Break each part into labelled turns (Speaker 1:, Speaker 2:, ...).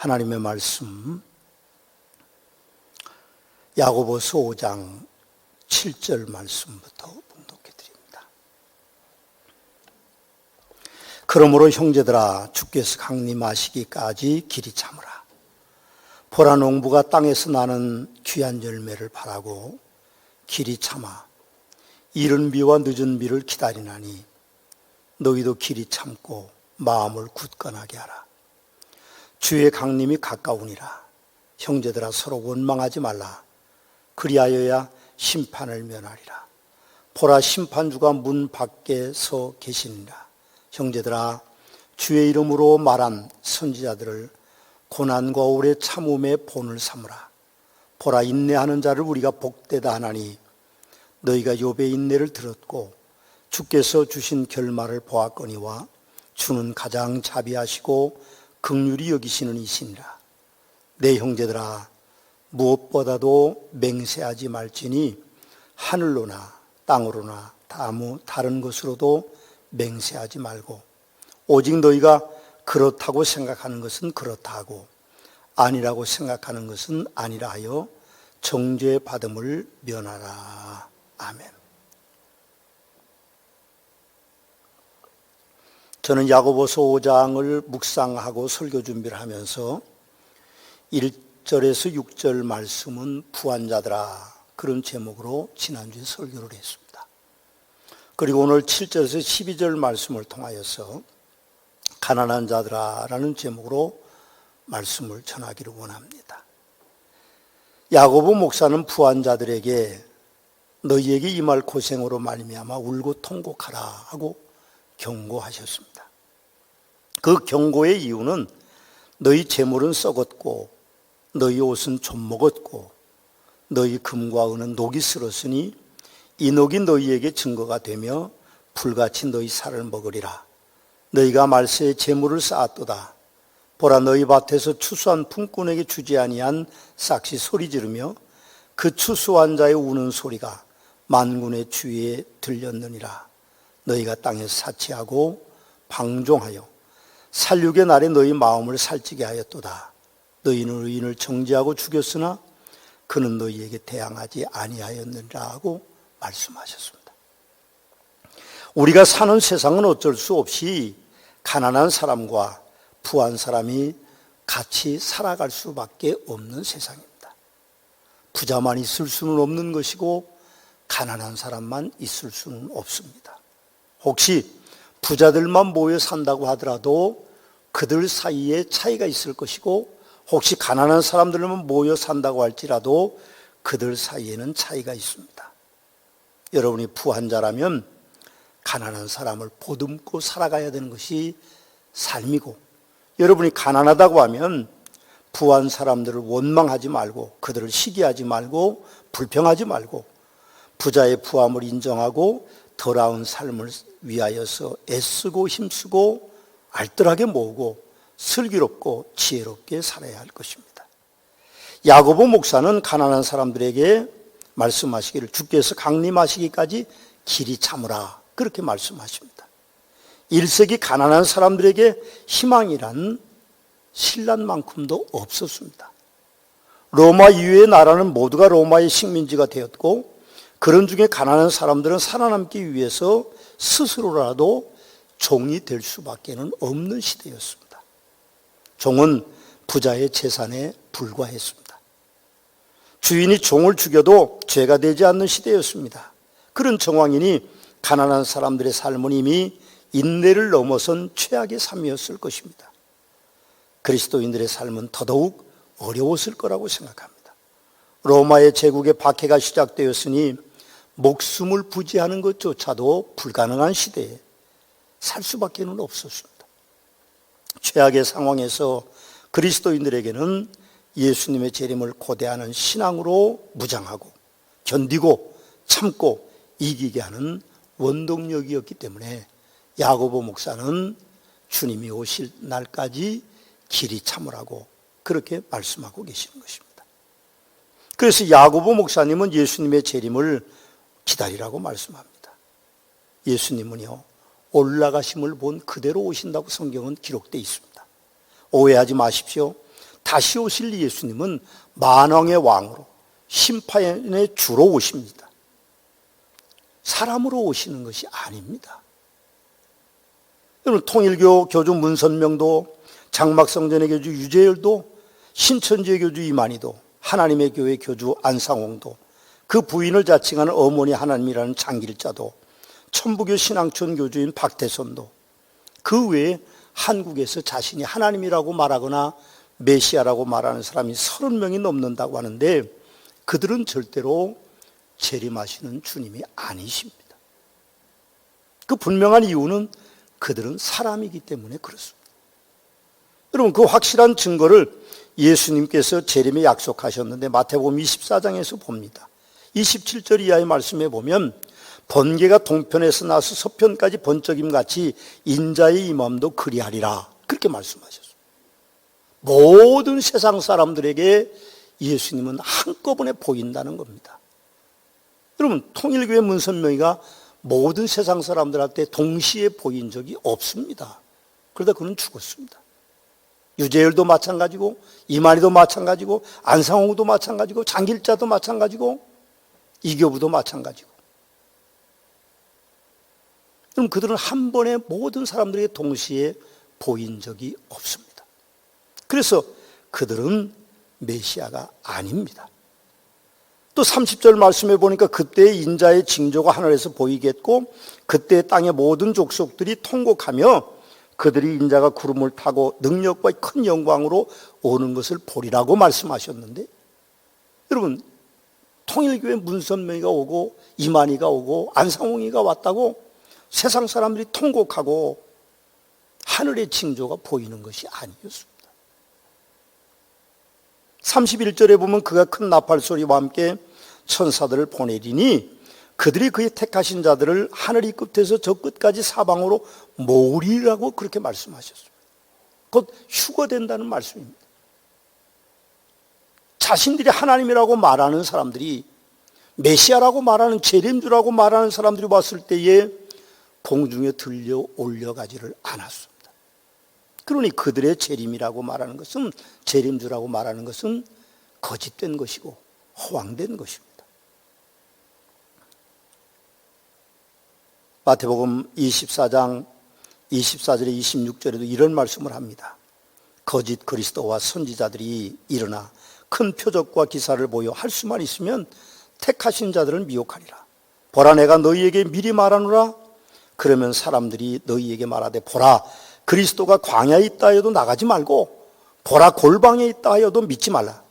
Speaker 1: 하나님의 말씀 야고보서 5장 7절 말씀부터 봉독해 드립니다. 그러므로 형제들아 주께서 강림하시기까지 길이 참으라. 보라 농부가 땅에서 나는 귀한 열매를 바라고 길이 참아 이른 비와 늦은 비를 기다리나니 너희도 길이 참고 마음을 굳건하게 하라. 주의 강림이 가까우니라. 형제들아 서로 원망하지 말라. 그리하여야 심판을 면하리라. 보라 심판주가 문 밖에 서 계시니라. 형제들아 주의 이름으로 말한 선지자들을 고난과 오래 참음의 본을 삼으라. 보라 인내하는 자를 우리가 복되다 하나니 너희가 욥의 인내를 들었고 주께서 주신 결말을 보았거니와 주는 가장 자비하시고 긍휼히 여기시는 이시니라. 내 형제들아 무엇보다도 맹세하지 말지니 하늘로나 땅으로나 다른 것으로도 맹세하지 말고 오직 너희가 그렇다고 생각하는 것은 그렇다 하고 아니라고 생각하는 것은 아니라 하여 정죄 받음을 면하라. 아멘. 저는 야고보서 5장을 묵상하고 설교 준비를 하면서 1절에서 6절 말씀은 부한자들아 그런 제목으로 지난주에 설교를 했습니다. 그리고 오늘 7절에서 12절 말씀을 통하여서 가난한 자들아 라는 제목으로 말씀을 전하기를 원합니다. 야고보 목사는 부한자들에게 너희에게 임할 고생으로 말미암아 울고 통곡하라 하고 경고하셨습니다. 그 경고의 이유는 너희 재물은 썩었고 너희 옷은 좀 먹었고 너희 금과 은은 녹이 슬었으니 이 녹이 너희에게 증거가 되며 불같이 너희 살을 먹으리라. 너희가 말세에 재물을 쌓았도다. 보라 너희 밭에서 추수한 품꾼에게 주지 아니한 싹시 소리 지르며 그 추수한 자의 우는 소리가 만군의 주위에 들렸느니라. 너희가 땅에서 사치하고 방종하여 살육의 날에 너희 마음을 살찌게 하였도다. 너희는 의인을 정죄하고 죽였으나 그는 너희에게 대항하지 아니하였느니라 하고 말씀하셨습니다. 우리가 사는 세상은 어쩔 수 없이 가난한 사람과 부한 사람이 같이 살아갈 수밖에 없는 세상입니다. 부자만 있을 수는 없는 것이고 가난한 사람만 있을 수는 없습니다. 혹시 부자들만 모여 산다고 하더라도 그들 사이에 차이가 있을 것이고 혹시 가난한 사람들만 모여 산다고 할지라도 그들 사이에는 차이가 있습니다. 여러분이 부한 자라면 가난한 사람을 보듬고 살아가야 되는 것이 삶이고 여러분이 가난하다고 하면 부한 사람들을 원망하지 말고 그들을 시기하지 말고 불평하지 말고 부자의 부함을 인정하고 더 나은 삶을 위하여서 애쓰고 힘쓰고 알뜰하게 모으고 슬기롭고 지혜롭게 살아야 할 것입니다. 야고보 목사는 가난한 사람들에게 말씀하시기를 주께서 강림하시기까지 길이 참으라 그렇게 말씀하십니다. 1세기 가난한 사람들에게 희망이란 신라만큼도 없었습니다. 로마 이후의 나라는 모두가 로마의 식민지가 되었고 그런 중에 가난한 사람들은 살아남기 위해서 스스로라도 종이 될 수밖에 없는 시대였습니다. 종은 부자의 재산에 불과했습니다. 주인이 종을 죽여도 죄가 되지 않는 시대였습니다. 그런 정황이니 가난한 사람들의 삶은 이미 인내를 넘어선 최악의 삶이었을 것입니다. 그리스도인들의 삶은 더더욱 어려웠을 거라고 생각합니다. 로마의 제국의 박해가 시작되었으니 목숨을 부지하는 것조차도 불가능한 시대에 살 수밖에 없었습니다. 최악의 상황에서 그리스도인들에게는 예수님의 재림을 고대하는 신앙으로 무장하고 견디고 참고 이기게 하는 원동력이었기 때문에 야고보 목사는 주님이 오실 날까지 길이 참으라고 그렇게 말씀하고 계시는 것입니다. 그래서 야고보 목사님은 예수님의 재림을 기다리라고 말씀합니다. 예수님은요 올라가심을 본 그대로 오신다고 성경은 기록되어 있습니다. 오해하지 마십시오. 다시 오실 예수님은 만왕의 왕으로 심판의 주로 오십니다. 사람으로 오시는 것이 아닙니다. 여러분, 통일교 교주 문선명도, 장막성전의 교주 유재열도, 신천지의 교주 이만희도, 하나님의 교회 교주 안상홍도, 그 부인을 자칭하는 어머니 하나님이라는 장길자도, 천부교 신앙촌 교주인 박태선도, 그 외에 한국에서 자신이 하나님이라고 말하거나 메시아라고 말하는 사람이 30명이 넘는다고 하는데, 그들은 절대로 재림하시는 주님이 아니십니다. 그 분명한 이유는 그들은 사람이기 때문에 그렇습니다. 여러분, 그 확실한 증거를 예수님께서 재림에 약속하셨는데 마태복음 24장에서 봅니다. 27절 이하의 말씀에 보면 번개가 동편에서 나서 서편까지 번쩍임같이 인자의 임함도 그리하리라, 그렇게 말씀하셨습니다. 모든 세상 사람들에게 예수님은 한꺼번에 보인다는 겁니다. 여러분, 통일교회 문선명이가 모든 세상 사람들한테 동시에 보인 적이 없습니다. 그러다 그는 죽었습니다. 유재열도 마찬가지고, 이만희도 마찬가지고, 안상홍도 마찬가지고, 장길자도 마찬가지고, 이교부도 마찬가지고. 그럼 그들은 한 번에 모든 사람들에게 동시에 보인 적이 없습니다. 그래서 그들은 메시아가 아닙니다. 또 30절 말씀해 보니까 그때의 인자의 징조가 하늘에서 보이겠고 그때 땅의 모든 족속들이 통곡하며 그들이 인자가 구름을 타고 능력과 큰 영광으로 오는 것을 보리라고 말씀하셨는데, 여러분, 통일교회 문선명이가 오고 이만희가 오고 안상홍이가 왔다고 세상 사람들이 통곡하고 하늘의 징조가 보이는 것이 아니었습니다. 31절에 보면 그가 큰 나팔 소리와 함께 천사들을 보내리니 그들이 그의 택하신 자들을 하늘 이 끝에서 저 끝까지 사방으로 모으리라고 그렇게 말씀하셨습니다. 곧 휴거된다는 말씀입니다. 자신들이 하나님이라고 말하는 사람들이, 메시아라고 말하는, 재림주라고 말하는 사람들이 왔을 때에 공중에 들려 올려가지를 않았습니다. 그러니 그들의 재림이라고 말하는 것은, 재림주라고 말하는 것은 거짓된 것이고 허황된 것입니다. 마태복음 24장 24절에 26절에도 이런 말씀을 합니다. 거짓 그리스도와 선지자들이 일어나 큰 표적과 기사를 보여 할 수만 있으면 택하신 자들은 미혹하리라. 보라, 내가 너희에게 미리 말하노라. 그러면 사람들이 너희에게 말하되, 보라, 그리스도가 광야에 있다 하여도 나가지 말고, 보라, 골방에 있다 하여도 믿지 말라.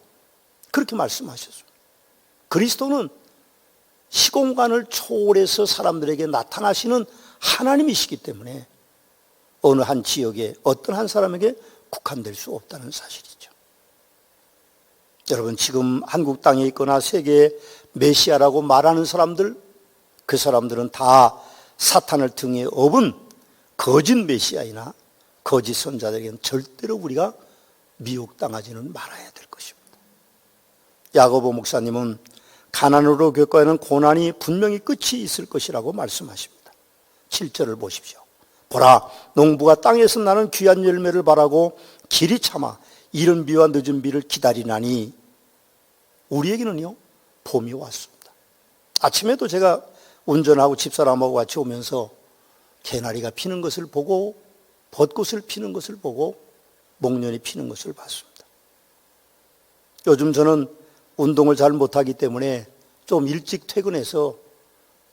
Speaker 1: 그렇게 말씀하셨습니다. 그리스도는 시공간을 초월해서 사람들에게 나타나시는 하나님이시기 때문에 어느 한 지역에 어떤 한 사람에게 국한될 수 없다는 사실이죠. 여러분, 지금 한국 땅에 있거나 세계의 메시아라고 말하는 사람들, 그 사람들은 다 사탄을 등에 업은 거짓 메시아이나 거짓 선자들에게는 절대로 우리가 미혹당하지는 말아야 될 것입니다. 야고보 목사님은 가난으로 겪어야 하는 고난이 분명히 끝이 있을 것이라고 말씀하십니다. 7절을 보십시오. 보라, 농부가 땅에서 나는 귀한 열매를 바라고 길이 참아 이른 비와 늦은 비를 기다리나니, 우리에게는요, 봄이 왔습니다. 아침에도 제가 운전하고 집사람하고 같이 오면서 개나리가 피는 것을 보고 벚꽃을 피는 것을 보고 목련이 피는 것을 봤습니다. 요즘 저는 운동을 잘 못하기 때문에 좀 일찍 퇴근해서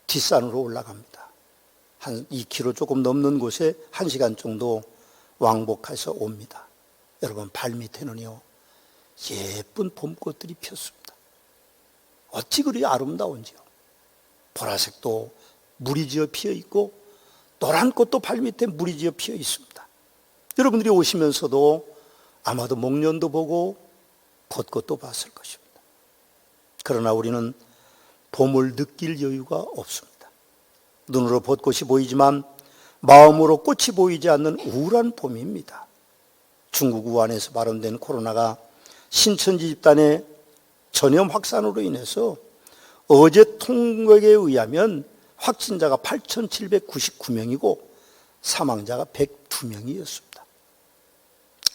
Speaker 1: 뒷산으로 올라갑니다. 한 2km 조금 넘는 곳에 1시간 정도 왕복해서 옵니다. 여러분, 발밑에는요, 예쁜 봄꽃들이 폈습니다. 어찌 그리 아름다운지요. 보라색도 무리지어 피어 있고 노란 꽃도 발밑에 무리지어 피어 있습니다. 여러분들이 오시면서도 아마도 목련도 보고 벚꽃도 봤을 것입니다. 그러나 우리는 봄을 느낄 여유가 없습니다. 눈으로 벚꽃이 보이지만 마음으로 꽃이 보이지 않는 우울한 봄입니다. 중국 우한에서 발원된 코로나가 신천지 집단의 전염 확산으로 인해서 어제 통계에 의하면 확진자가 8,799명이고 사망자가 102명이었습니다.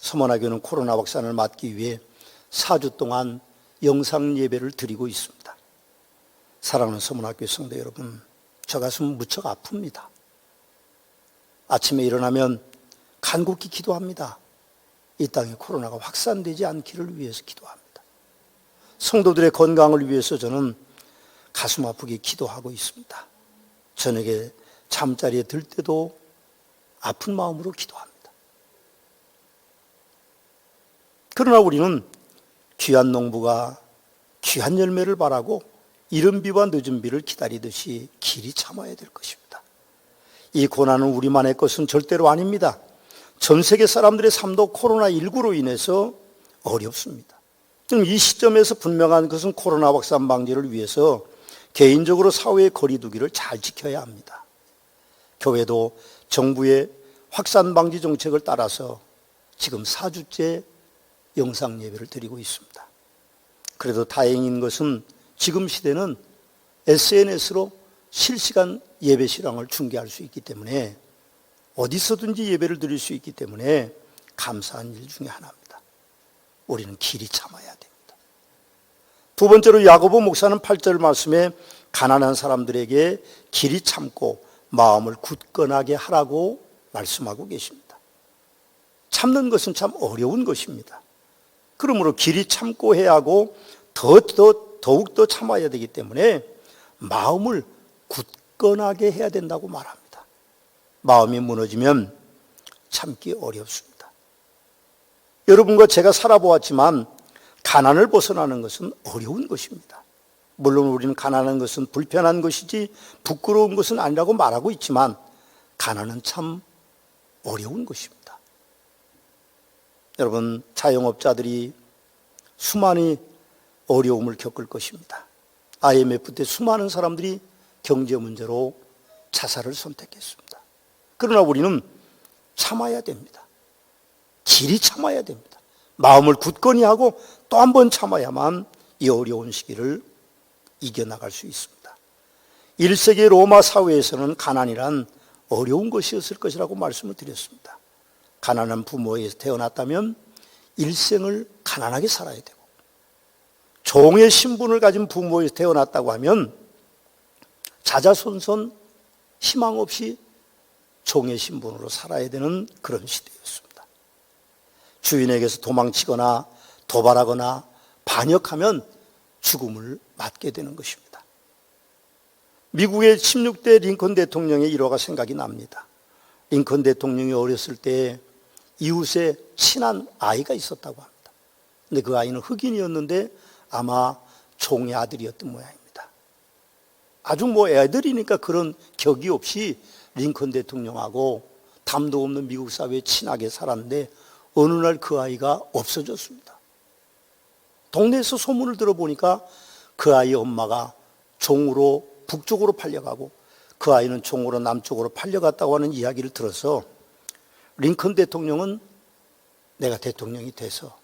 Speaker 1: 서문화교는 코로나 확산을 막기 위해 4주 동안 영상 예배를 드리고 있습니다. 사랑하는 서문화교 성도 여러분, 저 가슴은 무척 아픕니다. 아침에 일어나면 간곡히 기도합니다. 이 땅에 코로나가 확산되지 않기를 위해서 기도합니다. 성도들의 건강을 위해서 저는 가슴 아프게 기도하고 있습니다. 저녁에 잠자리에 들 때도 아픈 마음으로 기도합니다. 그러나 우리는 귀한 농부가 귀한 열매를 바라고 이른 비와 늦은 비를 기다리듯이 길이 참아야 될 것입니다. 이 고난은 우리만의 것은 절대로 아닙니다. 전 세계 사람들의 삶도 코로나19로 인해서 어렵습니다. 그럼 이 시점에서 분명한 것은 코로나 확산 방지를 위해서 개인적으로 사회의 거리 두기를 잘 지켜야 합니다. 교회도 정부의 확산 방지 정책을 따라서 지금 4주째 영상 예배를 드리고 있습니다. 그래도 다행인 것은 지금 시대는 SNS로 실시간 예배 실황을 중계할 수 있기 때문에 어디서든지 예배를 드릴 수 있기 때문에 감사한 일 중에 하나입니다. 우리는 길이 참아야 됩니다. 두 번째로 야고보 목사는 8절 말씀에 가난한 사람들에게 길이 참고 마음을 굳건하게 하라고 말씀하고 계십니다. 참는 것은 참 어려운 것입니다. 그러므로 길이 참고 해야 하고 더욱더 참아야 되기 때문에 마음을 굳건하게 해야 된다고 말합니다. 마음이 무너지면 참기 어렵습니다. 여러분과 제가 살아보았지만 가난을 벗어나는 것은 어려운 것입니다. 물론 우리는 가난한 것은 불편한 것이지 부끄러운 것은 아니라고 말하고 있지만 가난은 참 어려운 것입니다. 여러분, 자영업자들이 수많은 어려움을 겪을 것입니다. IMF 때 수많은 사람들이 경제 문제로 자살을 선택했습니다. 그러나 우리는 참아야 됩니다. 길이 참아야 됩니다. 마음을 굳건히 하고 또 한 번 참아야만 이 어려운 시기를 이겨나갈 수 있습니다. 1세기 로마 사회에서는 가난이란 어려운 것이었을 것이라고 말씀을 드렸습니다. 가난한 부모에서 태어났다면 일생을 가난하게 살아야 되고, 종의 신분을 가진 부모에서 태어났다고 하면 자자손손 희망 없이 종의 신분으로 살아야 되는 그런 시대였습니다. 주인에게서 도망치거나 도발하거나 반역하면 죽음을 맞게 되는 것입니다. 미국의 16대 링컨 대통령의 일화가 생각이 납니다. 링컨 대통령이 어렸을 때 이웃에 친한 아이가 있었다고 합니다. 근데 그 아이는 흑인이었는데 아마 종의 아들이었던 모양입니다. 아주 애들이니까 그런 격이 없이 링컨 대통령하고 담도 없는 미국 사회에 친하게 살았는데 어느 날 그 아이가 없어졌습니다. 동네에서 소문을 들어보니까 그 아이 엄마가 종으로 북쪽으로 팔려가고 그 아이는 종으로 남쪽으로 팔려갔다고 하는 이야기를 들어서 링컨 대통령은 내가 대통령이 돼서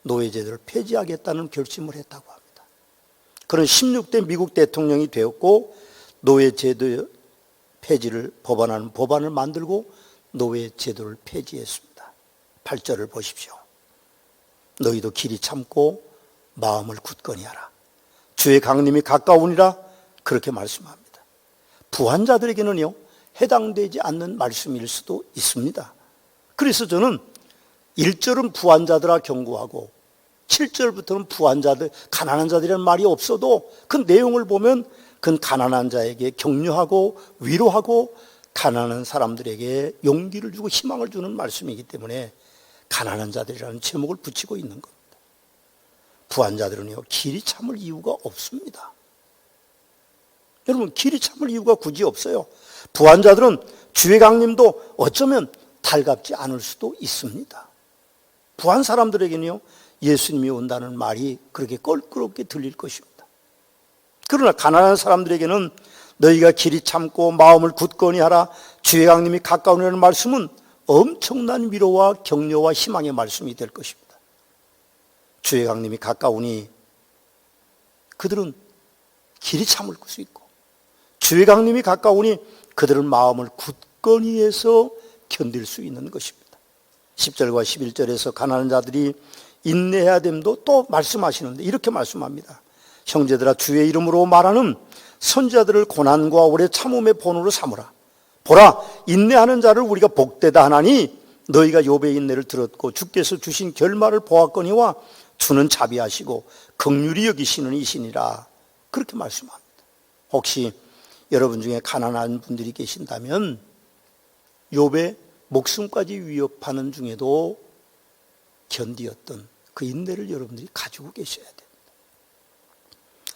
Speaker 1: 노예제도를 폐지하겠다는 결심을 했다고 합니다. 그런 16대 미국 대통령이 되었고 노예제도 폐지를 법안하는 법안을 만들고 노예제도를 폐지했습니다. 8절을 보십시오. 너희도 길이 참고 마음을 굳건히 하라. 주의 강림이 가까우니라 그렇게 말씀합니다. 부한자들에게는요 해당되지 않는 말씀일 수도 있습니다. 그래서 저는 1절은 부한자들아 경고하고 7절부터는 부한자들, 가난한 자들이라는 말이 없어도 그 내용을 보면 그건 가난한 자에게 격려하고 위로하고 가난한 사람들에게 용기를 주고 희망을 주는 말씀이기 때문에 가난한 자들이라는 제목을 붙이고 있는 겁니다. 부한자들은요 길이 참을 이유가 없습니다. 여러분, 길이 참을 이유가 굳이 없어요. 부한자들은 주의 강림도 어쩌면 달갑지 않을 수도 있습니다. 부한 사람들에게는요 예수님이 온다는 말이 그렇게 껄끄럽게 들릴 것입니다. 그러나 가난한 사람들에게는 너희가 길이 참고 마음을 굳건히 하라, 주의 강림이 가까우니라는 말씀은 엄청난 위로와 격려와 희망의 말씀이 될 것입니다. 주의 강림이 가까우니 그들은 길이 참을 수 있고, 주의 강림이 가까우니 그들은 마음을 굳건히 해서 견딜 수 있는 것입니다. 10절과 11절에서 가난한 자들이 인내해야 됨도 또 말씀하시는데 이렇게 말씀합니다. 형제들아, 주의 이름으로 말하는 선지자들을 고난과 오래 참음의 본으로 삼으라. 보라, 인내하는 자를 우리가 복되다 하나니 너희가 욥의 인내를 들었고 주께서 주신 결말을 보았거니와 주는 자비하시고 긍휼히 여기시는 이시니라. 그렇게 말씀합니다. 혹시 여러분 중에 가난한 분들이 계신다면 욥의 목숨까지 위협하는 중에도 견디었던 그 인내를 여러분들이 가지고 계셔야 됩니다.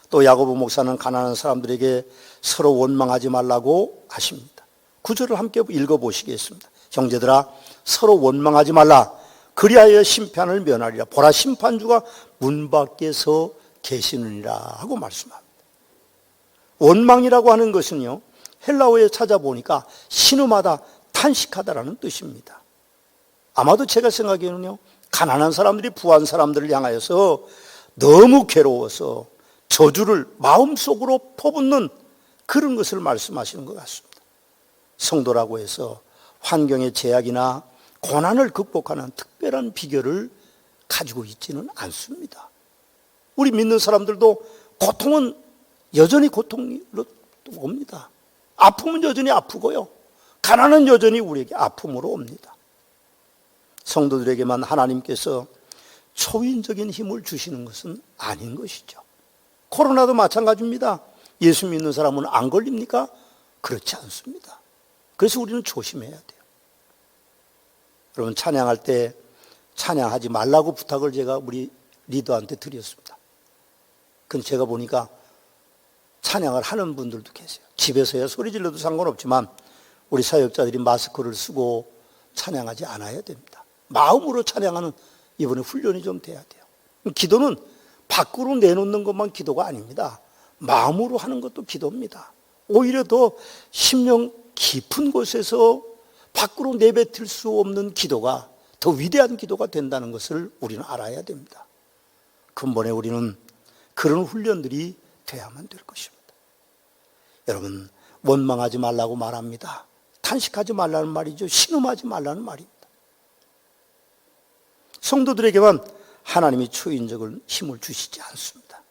Speaker 1: 또 야고보 목사는 가난한 사람들에게 서로 원망하지 말라고 하십니다. 구절을 함께 읽어보시겠습니다. 형제들아, 서로 원망하지 말라. 그리하여 심판을 면하리라. 보라, 심판주가 문 밖에서 계시느니라 하고 말씀합니다. 원망이라고 하는 것은요, 헬라어에 찾아보니까 신음하다, 탄식하다라는 뜻입니다. 아마도 제가 생각에는요, 가난한 사람들이 부한 사람들을 향하여서 너무 괴로워서 저주를 마음속으로 퍼붓는 그런 것을 말씀하시는 것 같습니다. 성도라고 해서 환경의 제약이나 고난을 극복하는 특별한 비결을 가지고 있지는 않습니다. 우리 믿는 사람들도 고통은 여전히 고통으로 옵니다. 아픔은 여전히 아프고요, 가난은 여전히 우리에게 아픔으로 옵니다. 성도들에게만 하나님께서 초인적인 힘을 주시는 것은 아닌 것이죠. 코로나도 마찬가지입니다. 예수 믿는 사람은 안 걸립니까? 그렇지 않습니다. 그래서 우리는 조심해야 돼요. 여러분, 찬양할 때 찬양하지 말라고 부탁을 제가 우리 리더한테 드렸습니다. 근데 제가 보니까 찬양을 하는 분들도 계세요. 집에서야 소리 질러도 상관없지만 우리 사역자들이 마스크를 쓰고 찬양하지 않아야 됩니다. 마음으로 찬양하는 이번에 훈련이 좀 돼야 돼요. 기도는 밖으로 내놓는 것만 기도가 아닙니다. 마음으로 하는 것도 기도입니다. 오히려 더 심령 깊은 곳에서 밖으로 내뱉을 수 없는 기도가 더 위대한 기도가 된다는 것을 우리는 알아야 됩니다. 근본에 우리는 그런 훈련들이 돼야만 될 것입니다. 여러분, 원망하지 말라고 말합니다. 탄식하지 말라는 말이죠. 신음하지 말라는 말입니다. 성도들에게만 하나님이 초인적인 힘을 주시지 않습니다.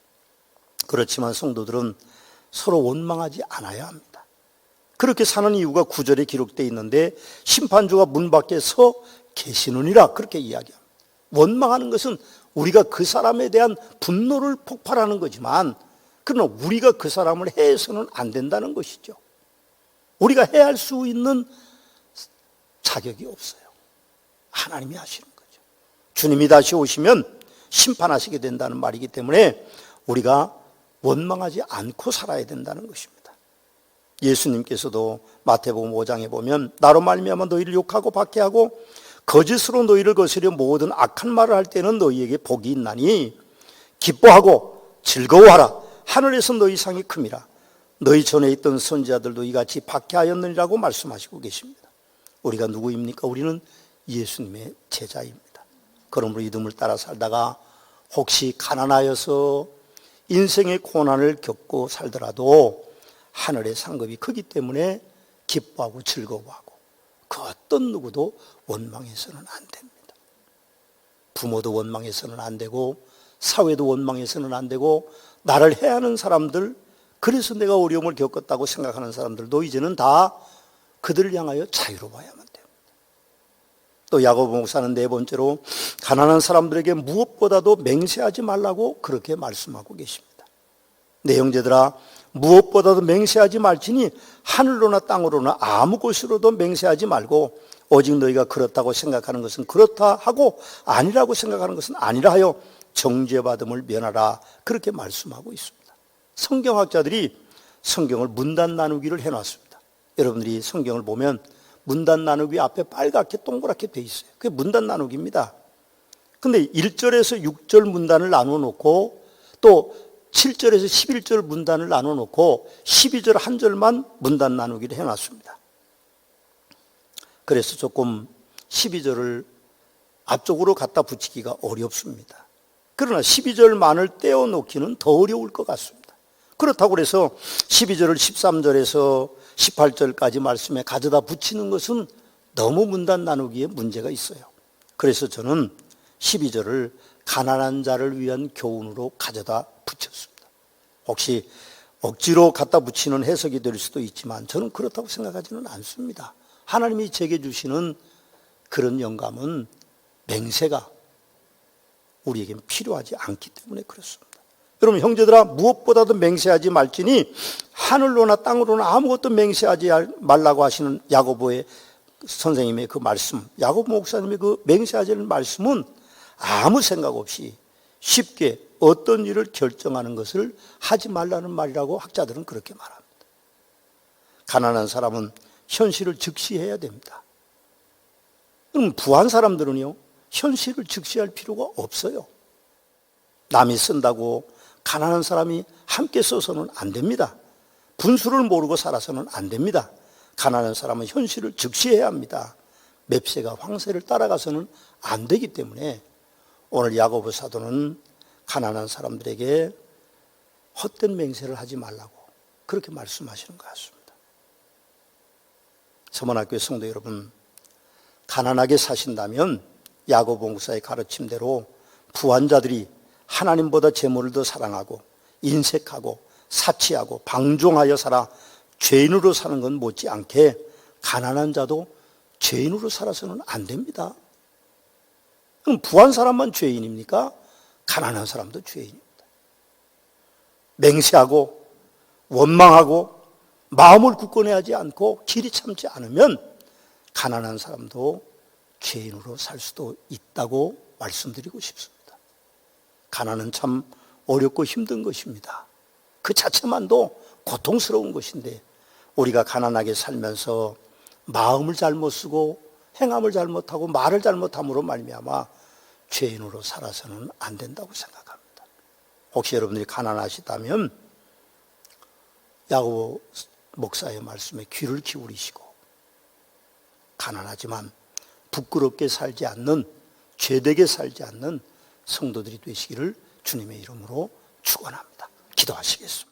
Speaker 1: 그렇지만 성도들은 서로 원망하지 않아야 합니다. 그렇게 사는 이유가 9절에 기록되어 있는데 심판주가 문 밖에 서 계시느니라, 그렇게 이야기합니다. 원망하는 것은 우리가 그 사람에 대한 분노를 폭발하는 거지만, 그러나 우리가 그 사람을 해서는 안 된다는 것이죠. 우리가 해할 수 있는 자격이 없어요. 하나님이 하시는 거죠. 주님이 다시 오시면 심판하시게 된다는 말이기 때문에 우리가 원망하지 않고 살아야 된다는 것입니다. 예수님께서도 마태복음 5장에 보면 나로 말미암아 너희를 욕하고 박해하고 거짓으로 너희를 거스려 모든 악한 말을 할 때는 너희에게 복이 있나니 기뻐하고 즐거워하라. 하늘에서 너희 상이 큼이라. 너희 전에 있던 선지자들도 이같이 박해하였느니라고 말씀하시고 계십니다. 우리가 누구입니까? 우리는 예수님의 제자입니다. 그러므로 이름을 따라 살다가 혹시 가난하여서 인생의 고난을 겪고 살더라도 하늘의 상급이 크기 때문에 기뻐하고 즐거워하고 그 어떤 누구도 원망해서는 안 됩니다. 부모도 원망해서는 안 되고 사회도 원망해서는 안 되고 나를 해하는 사람들, 그래서 내가 어려움을 겪었다고 생각하는 사람들도 이제는 다 그들을 향하여 자유로워야만 됩니다. 또 야고보 목사는 네 번째로 가난한 사람들에게 무엇보다도 맹세하지 말라고 그렇게 말씀하고 계십니다. 내 형제들아, 무엇보다도 맹세하지 말지니 하늘로나 땅으로나 아무 곳으로도 맹세하지 말고 오직 너희가 그렇다고 생각하는 것은 그렇다 하고 아니라고 생각하는 것은 아니라 하여 정죄받음을 면하라, 그렇게 말씀하고 있습니다. 성경학자들이 성경을 문단 나누기를 해놨습니다. 여러분들이 성경을 보면 문단 나누기 앞에 빨갛게 동그랗게 돼 있어요. 그게 문단 나누기입니다. 근데 1절에서 6절 문단을 나눠 놓고 또 7절에서 11절 문단을 나눠 놓고 12절 한 절만 문단 나누기를 해놨습니다. 그래서 조금 12절을 앞쪽으로 갖다 붙이기가 어렵습니다. 그러나 12절만을 떼어 놓기는 더 어려울 것 같습니다. 그렇다고 해서 12절을 13절에서 18절까지 말씀에 가져다 붙이는 것은 너무 문단 나누기에 문제가 있어요. 그래서 저는 12절을 가난한 자를 위한 교훈으로 가져다 붙였습니다. 혹시 억지로 갖다 붙이는 해석이 될 수도 있지만 저는 그렇다고 생각하지는 않습니다. 하나님이 제게 주시는 그런 영감은 맹세가 우리에겐 필요하지 않기 때문에 그렇습니다. 여러분 형제들아, 무엇보다도 맹세하지 말지니 하늘로나 땅으로나 아무것도 맹세하지 말라고 하시는 야고보의 선생님의 그 말씀, 야고보 목사님의 그 맹세하자는 말씀은 아무 생각 없이 쉽게 어떤 일을 결정하는 것을 하지 말라는 말이라고 학자들은 그렇게 말합니다. 가난한 사람은 현실을 즉시해야 됩니다. 그럼 부한 사람들은요, 현실을 즉시할 필요가 없어요. 남이 쓴다고 가난한 사람이 함께 써서는 안 됩니다. 분수를 모르고 살아서는 안 됩니다. 가난한 사람은 현실을 즉시해야 합니다. 맵새가 황새를 따라가서는 안 되기 때문에 오늘 야고보 사도는 가난한 사람들에게 헛된 맹세를 하지 말라고 그렇게 말씀하시는 것 같습니다. 서문학교의 성도 여러분, 가난하게 사신다면 야고보 목사의 가르침대로 부한 자들이 하나님보다 재물을 더 사랑하고 인색하고 사치하고 방종하여 살아 죄인으로 사는 건 못지않게 가난한 자도 죄인으로 살아서는 안 됩니다. 그럼 부한 사람만 죄인입니까? 가난한 사람도 죄인입니다. 맹세하고 원망하고 마음을 굳건해하지 않고 길이 참지 않으면 가난한 사람도 죄인으로 살 수도 있다고 말씀드리고 싶습니다. 가난은 참 어렵고 힘든 것입니다. 그 자체만도 고통스러운 것인데 우리가 가난하게 살면서 마음을 잘못 쓰고 행함을 잘못하고 말을 잘못함으로 말미암아 죄인으로 살아서는 안 된다고 생각합니다. 혹시 여러분들이 가난하시다면 야고보 목사의 말씀에 귀를 기울이시고 가난하지만 부끄럽게 살지 않는, 죄되게 살지 않는 성도들이 되시기를 주님의 이름으로 축원합니다. 기도하시겠습니다.